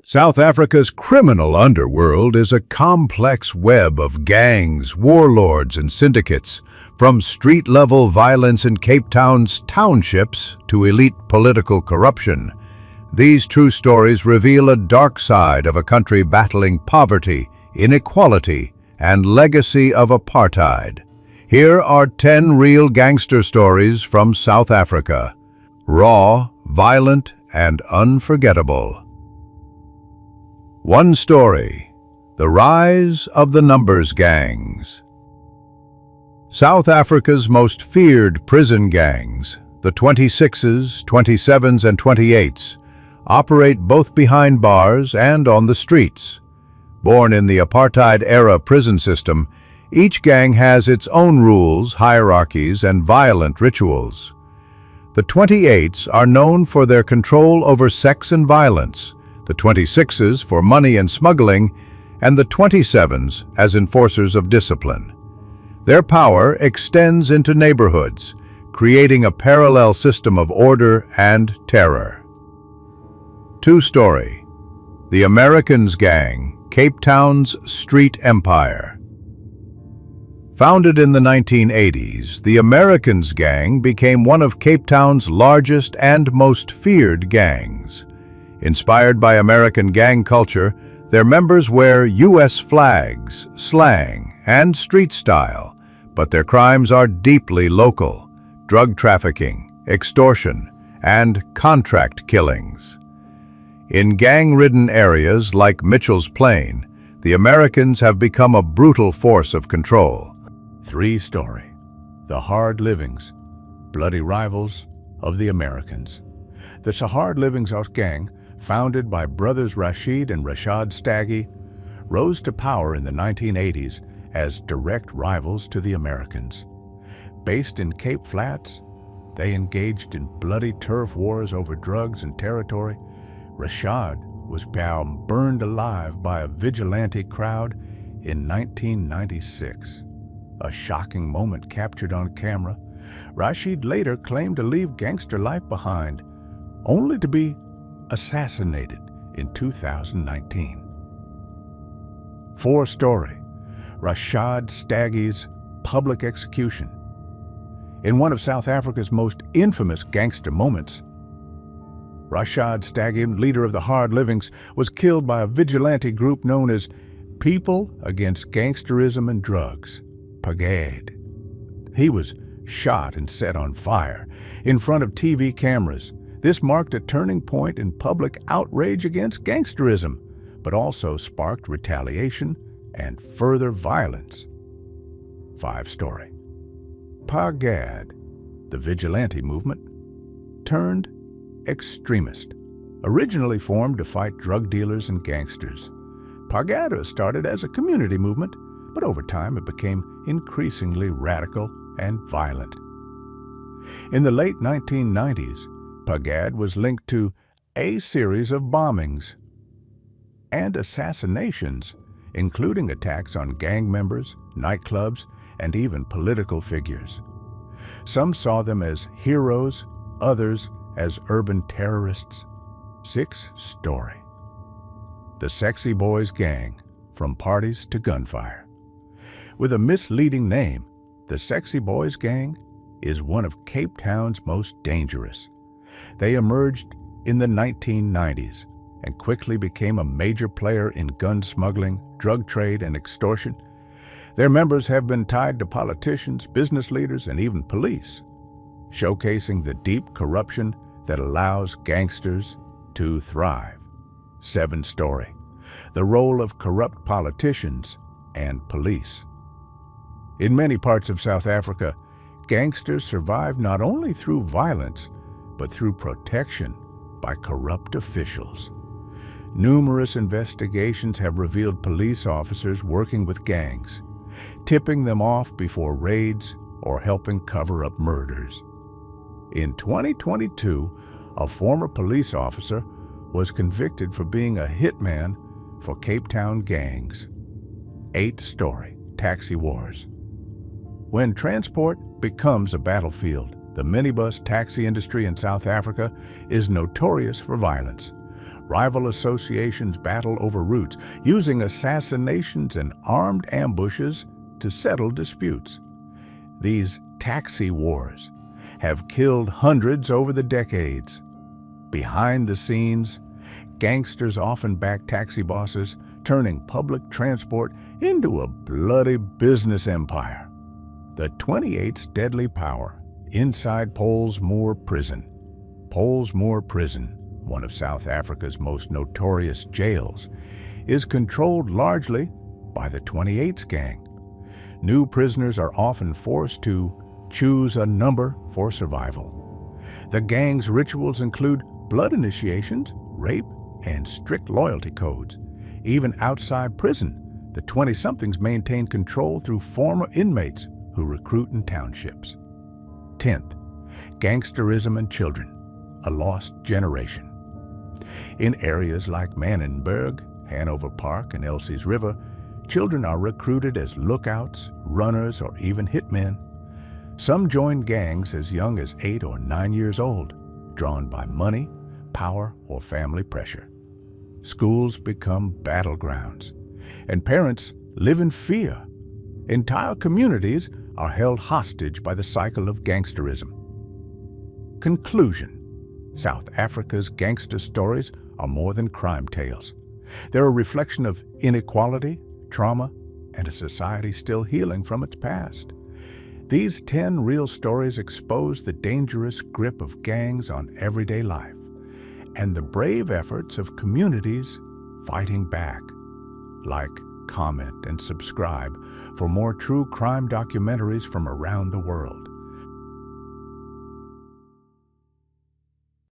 South Africa's criminal underworld is a complex web of gangs, warlords, and syndicates, from street-level violence in Cape Town's townships to elite political corruption. These true stories reveal a dark side of a country battling poverty, inequality, and legacy of apartheid. Here are 10 real gangster stories from South Africa. Raw, violent, and unforgettable. One story: the rise of the numbers gangs. South Africa's most feared prison gangs, the 26s, 27s, and 28s, operate both behind bars and on the streets. Born in the apartheid-era prison system, each gang has its own rules, hierarchies, and violent rituals. The 28s are known for their control over sex and violence, the 26s for money and smuggling, and the 27s as enforcers of discipline. Their power extends into neighborhoods, creating a parallel system of order and terror. True story: the Americans Gang, Cape Town's street empire. Founded in the 1980s, the Americans Gang became one of Cape Town's largest and most feared gangs. Inspired by American gang culture, their members wear U.S. flags, slang, and street style, but their crimes are deeply local: drug trafficking, extortion, and contract killings. In gang-ridden areas like Mitchell's Plain, the Americans have become a brutal force of control. True story: the Hard Livings, bloody rivals of the Americans. The Hard Livings gang, founded by brothers Rashid and Rashad Staggy, rose to power in the 1980s as direct rivals to the Americans. Based in Cape Flats, they engaged in bloody turf wars over drugs and territory. Rashad was burned alive by a vigilante crowd in 1996. A shocking moment captured on camera. Rashid later claimed to leave gangster life behind, only to be assassinated in 2019. True story: Rashad Staggy's public execution. In one of South Africa's most infamous gangster moments, Rashad Staggy, leader of the Hard Livings, was killed by a vigilante group known as People Against Gangsterism and Drugs, PAGAD. He was shot and set on fire in front of TV cameras. This marked a turning point in public outrage against gangsterism, but also sparked retaliation and further violence. True story: PAGAD, the vigilante movement, turned extremist. Originally formed to fight drug dealers and gangsters, PAGAD started as a community movement, but over time it became increasingly radical and violent. In the late 1990s, PAGAD was linked to a series of bombings and assassinations, including attacks on gang members, nightclubs, and even political figures. Some saw them as heroes, others as urban terrorists. True story: the Sexy Boys Gang, from parties to gunfire. With a misleading name, the Sexy Boys Gang is one of Cape Town's most dangerous. They emerged in the 1990s and quickly became a major player in gun smuggling, drug trade, and extortion. Their members have been tied to politicians, business leaders, and even police, showcasing the deep corruption that allows gangsters to thrive. True story: the role of corrupt politicians and police. In many parts of South Africa, gangsters survive not only through violence, but through protection by corrupt officials. Numerous investigations have revealed police officers working with gangs, tipping them off before raids or helping cover up murders. In 2022, a former police officer was convicted for being a hitman for Cape Town gangs. True story: taxi wars. When transport becomes a battlefield, the minibus taxi industry in South Africa is notorious for violence. Rival associations battle over routes, using assassinations and armed ambushes to settle disputes. These taxi wars have killed hundreds over the decades. Behind the scenes, gangsters often back taxi bosses, turning public transport into a bloody business empire. The 28th deadly power inside Pollsmoor Prison. Pollsmoor Prison, one of South Africa's most notorious jails, is controlled largely by the 28th gang. New prisoners are often forced to choose a number for survival. The gang's rituals include blood initiations, rape, and strict loyalty codes. Even outside prison, the 20-somethings maintain control through former inmates who recruit in townships. 10th, gangsterism and children, a lost generation. In areas like Manenberg, Hanover Park, and Elsie's River, children are recruited as lookouts, runners, or even hitmen. Some join gangs as young as 8 or 9 years old, drawn by money, power, or family pressure. Schools become battlegrounds, and parents live in fear. Entire communities are held hostage by the cycle of gangsterism. Conclusion: South Africa's gangster stories are more than crime tales. They're a reflection of inequality, trauma, and a society still healing from its past. These 10 real stories expose the dangerous grip of gangs on everyday life and the brave efforts of communities fighting back. Like, comment, and subscribe for more true crime documentaries from around the world.